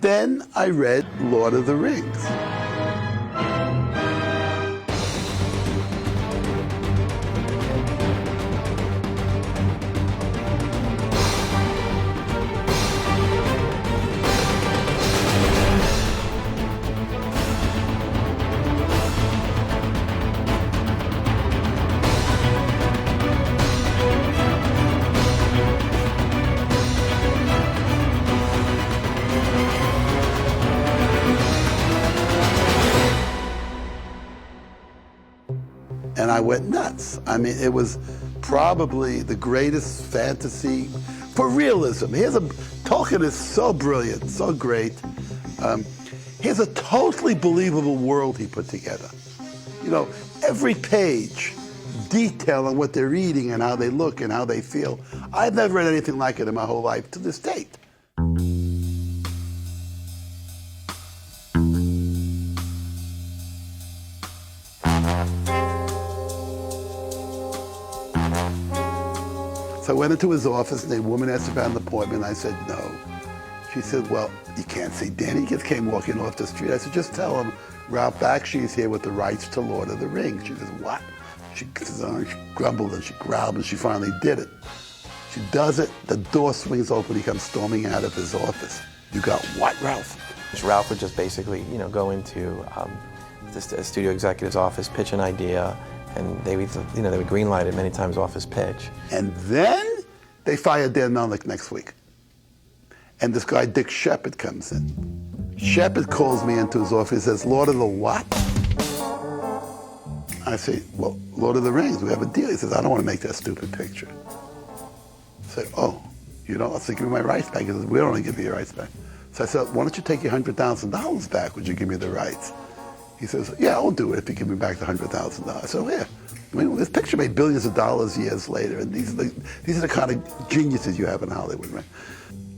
Then I read Lord of the Rings. And I went nuts. I mean, it was probably the greatest fantasy for realism. Tolkien is so brilliant, so great. Here's a totally believable world he put together. You know, every page, detail on what they're eating and how they look and how they feel. I've never read anything like it in my whole life to this date. So I went into his office, and the woman asked about an appointment, and I said no. She said, well, you can't see Danny. He just came walking off the street. I said, just tell him Ralph Bakshi is here with the rights to Lord of the Rings. She says, what? She grumbled and she growled, and she finally did it. She does it, the door swings open, he comes storming out of his office. You got what, Ralph? Ralph would just basically, go into the studio executive's office, pitch an idea, and they would greenlight it many times off his pitch. And then they fired Dan Melnick next week. And this guy, Dick Shepard, comes in. Shepard calls me into his office, he says, Lord of the what? I say, well, Lord of the Rings, we have a deal. He says, I don't want to make that stupid picture. I say, oh, you know, I said, give me my rights back. He says, we don't want to give you your rights back. So I said, why don't you take your $100,000 back? Would you give me the rights? He says, yeah, I'll do it if you give me back the $100,000. I said, yeah. I mean, this picture made billions of dollars years later, and these are the kind of geniuses you have in Hollywood, right?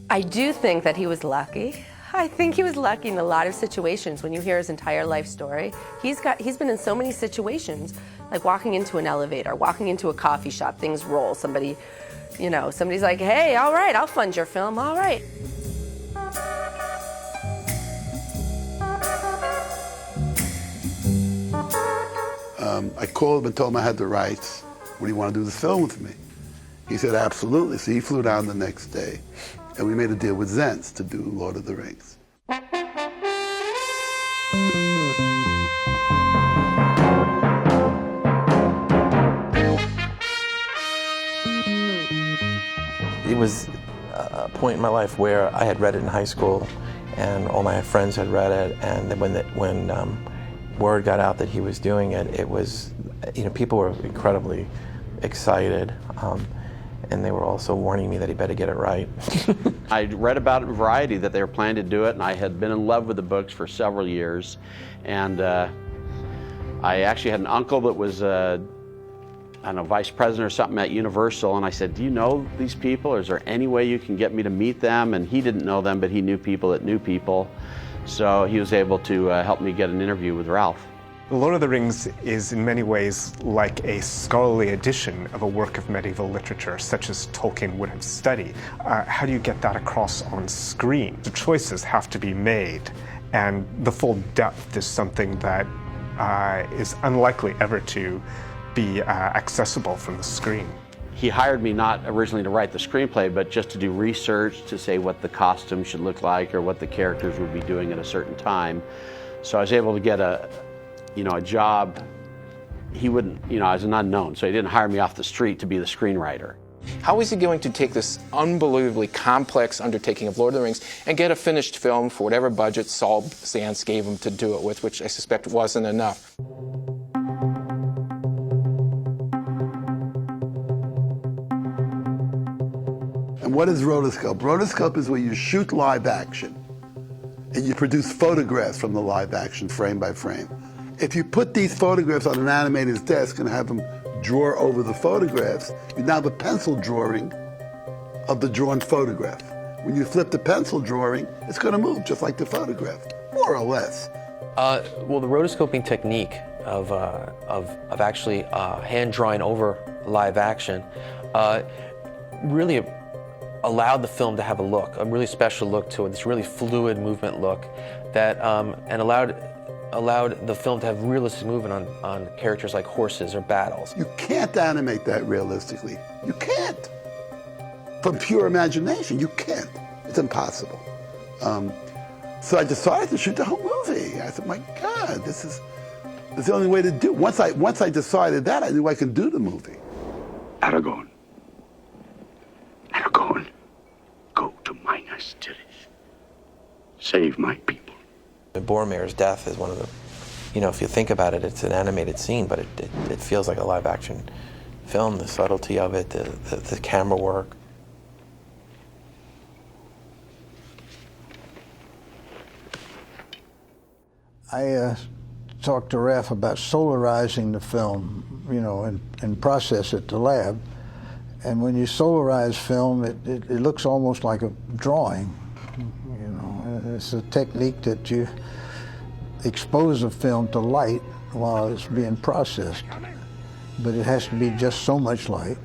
I do think that he was lucky. I think he was lucky in a lot of situations. When you hear his entire life story, he's been in so many situations, like walking into an elevator, walking into a coffee shop, things roll, somebody's like, hey, all right, I'll fund your film, all right. I called him and told him I had the rights. Would he want to do this film with me? He said, absolutely. So he flew down the next day, and we made a deal with Zens to do Lord of the Rings. It was a point in my life where I had read it in high school, and all my friends had read it, and then when word got out that he was doing it, it was, people were incredibly excited, and they were also warning me that he better get it right. I read about it in Variety that they were planning to do it, and I had been in love with the books for several years, and I actually had an uncle that was I don't know, vice president or something at Universal, and I said, do you know these people, or is there any way you can get me to meet them? And he didn't know them, but he knew people that knew people. So he was able to help me get an interview with Ralph. The Lord of the Rings is in many ways like a scholarly edition of a work of medieval literature, such as Tolkien would have studied. How do you get that across on screen? The choices have to be made, and the full depth is something that is unlikely ever to be accessible from the screen. He hired me not originally to write the screenplay, but just to do research to say what the costume should look like or what the characters would be doing at a certain time. So I was able to get a job. He wouldn't, I was an unknown, so he didn't hire me off the street to be the screenwriter. How is he going to take this unbelievably complex undertaking of Lord of the Rings and get a finished film for whatever budget Saul Zaentz gave him to do it with, which I suspect wasn't enough? And what is rotoscope? Rotoscope is where you shoot live action and you produce photographs from the live action frame by frame. If you put these photographs on an animator's desk and have them draw over the photographs, you now have a pencil drawing of the drawn photograph. When you flip the pencil drawing, it's going to move just like the photograph, more or less. Well, the rotoscoping technique of actually hand drawing over live action really allowed the film to have a look, a really special look to it, this really fluid movement look, that and allowed the film to have realistic movement on characters like horses or battles. You can't animate that realistically. You can't. From pure imagination, you can't. It's impossible. So I decided to shoot the whole movie. I said, my God, this is the only way to do it. Once I decided that, I knew I could do the movie. Aragorn. Aragorn, go to Minas Tirith. Save my people. Boromir's death is one of the, if you think about it, it's an animated scene, but it feels like a live action film, the subtlety of it, the camera work. I talked to Raph about solarizing the film, and process it to lab. And when you solarize film, it looks almost like a drawing. It's a technique that you expose the film to light while it's being processed. But it has to be just so much light,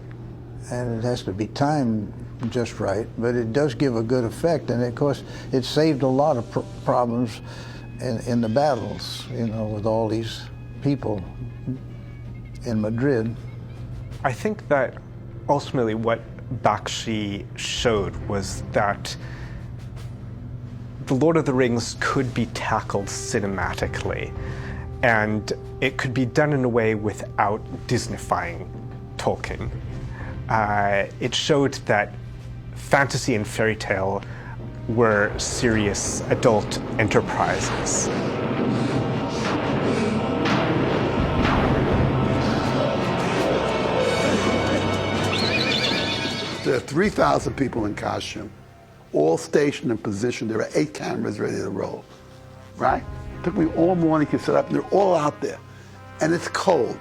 and it has to be timed just right. But it does give a good effect, and of course, it saved a lot of problems in the battles, with all these people in Madrid. I think that ultimately what Bakshi showed was that The Lord of the Rings could be tackled cinematically, and it could be done in a way without Disneyfying Tolkien. It showed that fantasy and fairy tale were serious adult enterprises. There are 3,000 people in costume, all stationed and positioned. There are 8 cameras ready to roll, right? It took me all morning to set up, and they're all out there. And it's cold.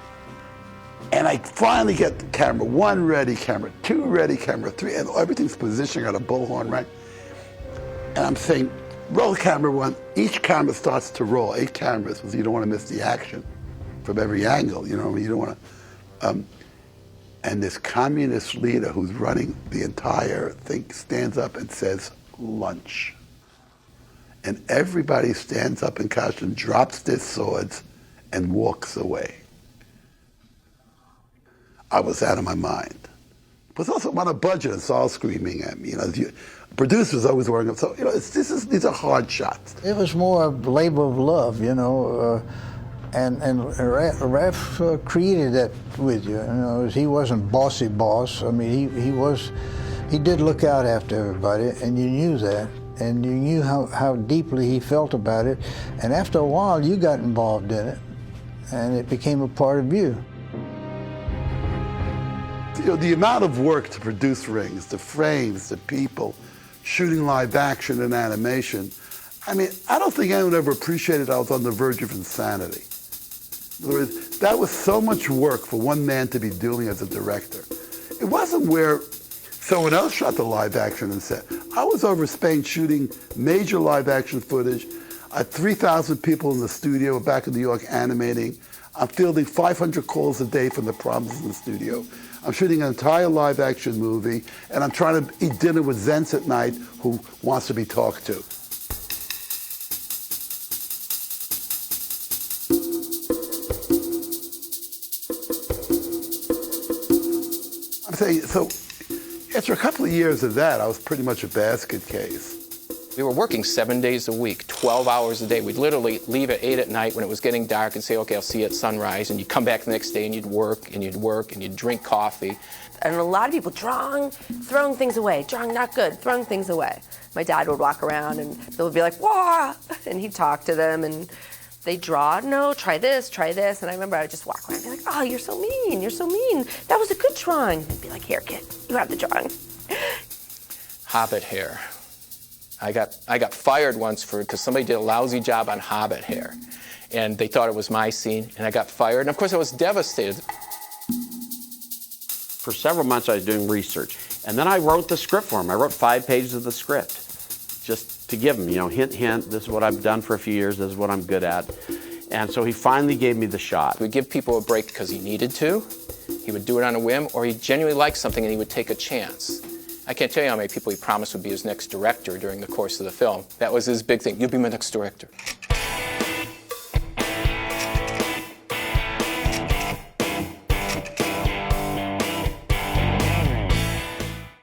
And I finally get the camera 1 ready, camera 2 ready, camera 3, and everything's positioned. I got a bullhorn, right? And I'm saying, roll camera 1. Each camera starts to roll, 8 cameras, because you don't want to miss the action from every angle, you don't want to. And this communist leader who's running the entire thing stands up and says, lunch. And everybody stands up in costume, drops their swords, and walks away. I was out of my mind. But also on a budget, it's all screaming at me. Producers always worrying. So these are hard shots. It was more a labor of love, and Raph created that with you. He wasn't bossy boss. I mean, he did look out after everybody, and you knew that, and you knew how deeply he felt about it. And after a while, you got involved in it, and it became a part of you. The amount of work to produce rings, the frames, the people, shooting live action and animation. I mean, I don't think anyone ever appreciated I was on the verge of insanity. In other words, that was so much work for one man to be doing as a director. It wasn't where someone else shot the live action and said, I was over Spain shooting major live action footage. I had 3,000 people in the studio back in New York animating. I'm fielding 500 calls a day from the problems in the studio. I'm shooting an entire live action movie, and I'm trying to eat dinner with Zents at night who wants to be talked to. I'm saying, so after a couple of years of that, I was pretty much a basket case. We were working 7 days a week, 12 hours a day. We'd literally leave at 8 at night when it was getting dark and say, okay, I'll see you at sunrise. And you'd come back the next day and you'd work and you'd work and you'd drink coffee. And a lot of people throwing things away, drawing not good, throwing things away. My dad would walk around and they would be like, wah! And he'd talk to them and they'd draw, no, try this. And I remember I would just walk around and be like, oh, you're so mean. That was a good drawing. And they'd be like, here, kid, you have the drawing. Hobbit hair. I got fired once because somebody did a lousy job on Hobbit hair. And they thought it was my scene, and I got fired. And of course, I was devastated. For several months, I was doing research. And then I wrote the script for him. I wrote 5 pages of the script just to give him, hint, hint, this is what I've done for a few years, this is what I'm good at. And so he finally gave me the shot. We'd give people a break because he needed to. He would do it on a whim, or he genuinely liked something and he would take a chance. I can't tell you how many people he promised would be his next director during the course of the film. That was his big thing. You'll be my next director.